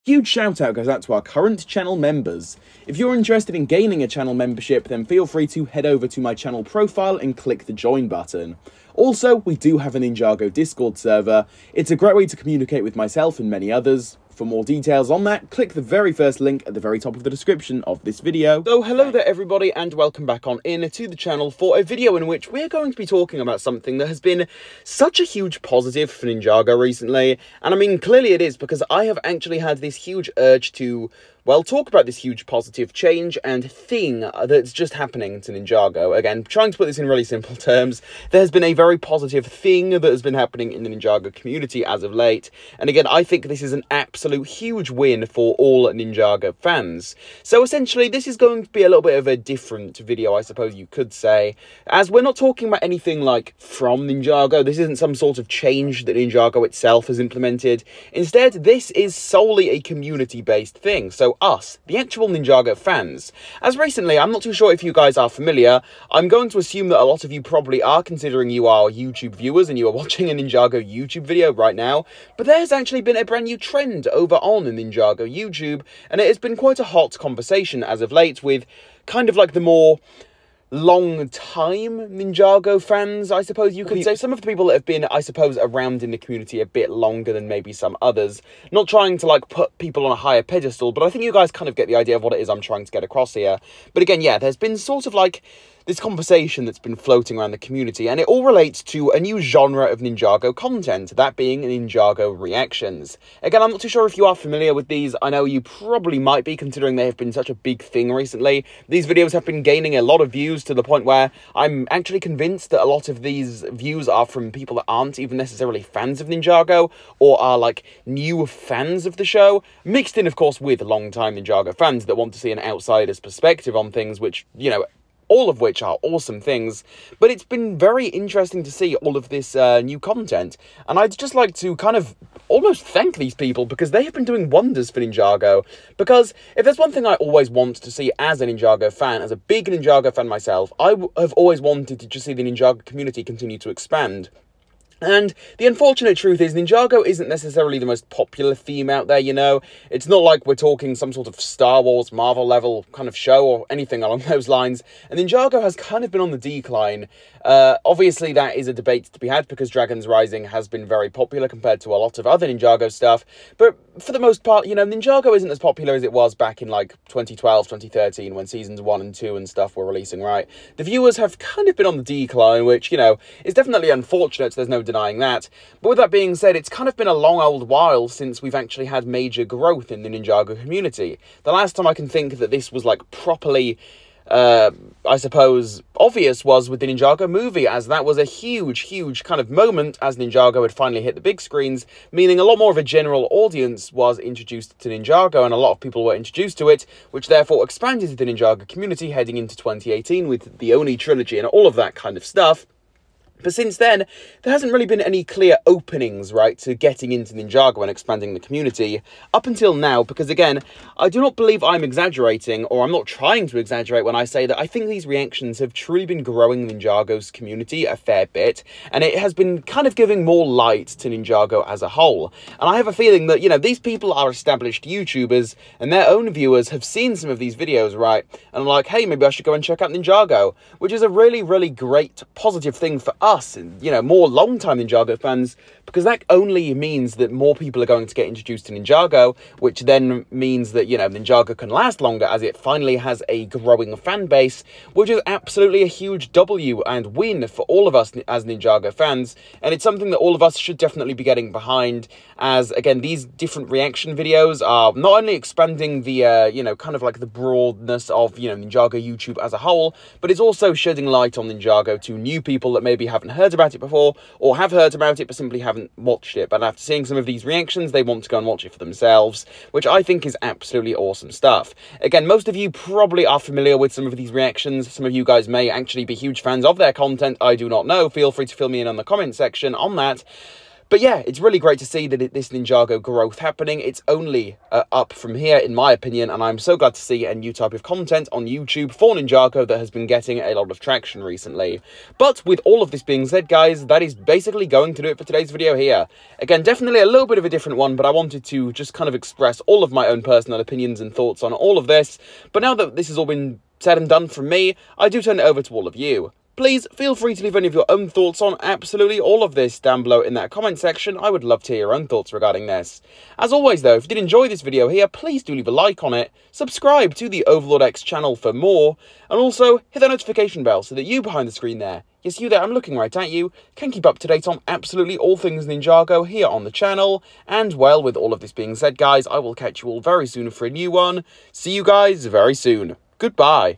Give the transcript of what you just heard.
Huge shout out goes out to our current channel members. If you're interested in gaining a channel membership, then feel free to head over to my channel profile and click the join button. Also, we do have a Ninjago Discord server. It's a great way to communicate with myself and many others. For more details on that, click the very first link at the very top of the description of this video. So hello there everybody, and welcome back on in to the channel for a video in which we're going to be talking about something that has been such a huge positive for Ninjago recently. And I mean, clearly it is, because I have actually had this huge urge to, well, talk about this huge positive change and thing that's just happening to Ninjago. Again, trying to put this in really simple terms, there has been a very positive thing that has been happening in the Ninjago community as of late. And again, I think this is an absolute huge win for all Ninjago fans. So essentially, this is going to be a little bit of a different video, I suppose you could say, as we're not talking about anything like from Ninjago. This isn't some sort of change that Ninjago itself has implemented. Instead, this is solely a community-based thing. So us, the actual Ninjago fans. As recently, I'm not too sure if you guys are familiar, I'm going to assume that a lot of you probably are, considering you are YouTube viewers and you are watching a Ninjago YouTube video right now, but there has actually been a brand new trend over on Ninjago YouTube, and it has been quite a hot conversation as of late with kind of like the more long-time Ninjago fans, I suppose you could say. Some of the people that have been, I suppose, around in the community a bit longer than maybe some others. Not trying to, like, put people on a higher pedestal, but I think you guys kind of get the idea of what it is I'm trying to get across here. But again, yeah, there's been sort of, like, this conversation that's been floating around the community, and it all relates to a new genre of Ninjago content, that being Ninjago reactions. Again, I'm not too sure if you are familiar with these. I know you probably might be, considering they have been such a big thing recently. These videos have been gaining a lot of views, to the point where I'm actually convinced that a lot of these views are from people that aren't even necessarily fans of Ninjago, or are like new fans of the show, mixed in of course with long-time Ninjago fans that want to see an outsider's perspective on things, which, you know, all of which are awesome things. But it's been very interesting to see all of this new content, and I'd just like to kind of almost thank these people, because they have been doing wonders for Ninjago. Because if there's one thing I always want to see as a Ninjago fan, as a big Ninjago fan myself, I have always wanted to just see the Ninjago community continue to expand. And the unfortunate truth is, Ninjago isn't necessarily the most popular theme out there, you know? It's not like we're talking some sort of Star Wars, Marvel level kind of show or anything along those lines. And Ninjago has kind of been on the decline. Obviously, that is a debate to be had, because Dragon's Rising has been very popular compared to a lot of other Ninjago stuff. But for the most part, you know, Ninjago isn't as popular as it was back in, like, 2012, 2013, when Seasons 1 and 2 and stuff were releasing, right? The viewers have kind of been on the decline, which, you know, is definitely unfortunate. There's no denying that. But with that being said, it's kind of been a long old while since we've actually had major growth in the Ninjago community. The last time I can think that this was, like, properly, I suppose, obvious was with the Ninjago movie, as that was a huge kind of moment as Ninjago had finally hit the big screens, meaning a lot more of a general audience was introduced to Ninjago, and a lot of people were introduced to it, which therefore expanded the Ninjago community heading into 2018 with the Oni trilogy and all of that kind of stuff. But since then, there hasn't really been any clear openings, right, to getting into Ninjago and expanding the community up until now, because again, I do not believe I'm exaggerating, or I'm not trying to exaggerate when I say that I think these reactions have truly been growing Ninjago's community a fair bit, and it has been kind of giving more light to Ninjago as a whole. And I have a feeling that, you know, these people are established YouTubers, and their own viewers have seen some of these videos, right, and are like, hey, maybe I should go and check out Ninjago, which is a really great positive thing for us, and, you know, more long-time Ninjago fans, because that only means that more people are going to get introduced to Ninjago, which then means that, you know, Ninjago can last longer as it finally has a growing fan base, which is absolutely a huge W and win for all of us as Ninjago fans, and it's something that all of us should definitely be getting behind, as, again, these different reaction videos are not only expanding the, you know, kind of like the broadness of, you know, Ninjago YouTube as a whole, but it's also shedding light on Ninjago to new people that maybe haven't heard about it before, or have heard about it but simply haven't watched it, but after seeing some of these reactions, they want to go and watch it for themselves, which I think is absolutely awesome stuff. Again, most of you probably are familiar with some of these reactions. Some of you guys may actually be huge fans of their content. I do not know. Feel free to fill me in on the comment section on that. But yeah, it's really great to see that this Ninjago growth happening. It's only up from here, in my opinion, and I'm so glad to see a new type of content on YouTube for Ninjago that has been getting a lot of traction recently. But with all of this being said, guys, that is basically going to do it for today's video here. Again, definitely a little bit of a different one, but I wanted to just kind of express all of my own personal opinions and thoughts on all of this. But now that this has all been said and done from me, I do turn it over to all of you. Please feel free to leave any of your own thoughts on absolutely all of this down below in that comment section. I would love to hear your own thoughts regarding this. As always though, if you did enjoy this video here, please do leave a like on it, subscribe to the Overlord X channel for more, and also hit that notification bell so that you behind the screen there, yes you there, I'm looking right at you, can keep up to date on absolutely all things Ninjago here on the channel. And well, with all of this being said guys, I will catch you all very soon for a new one. See you guys very soon. Goodbye.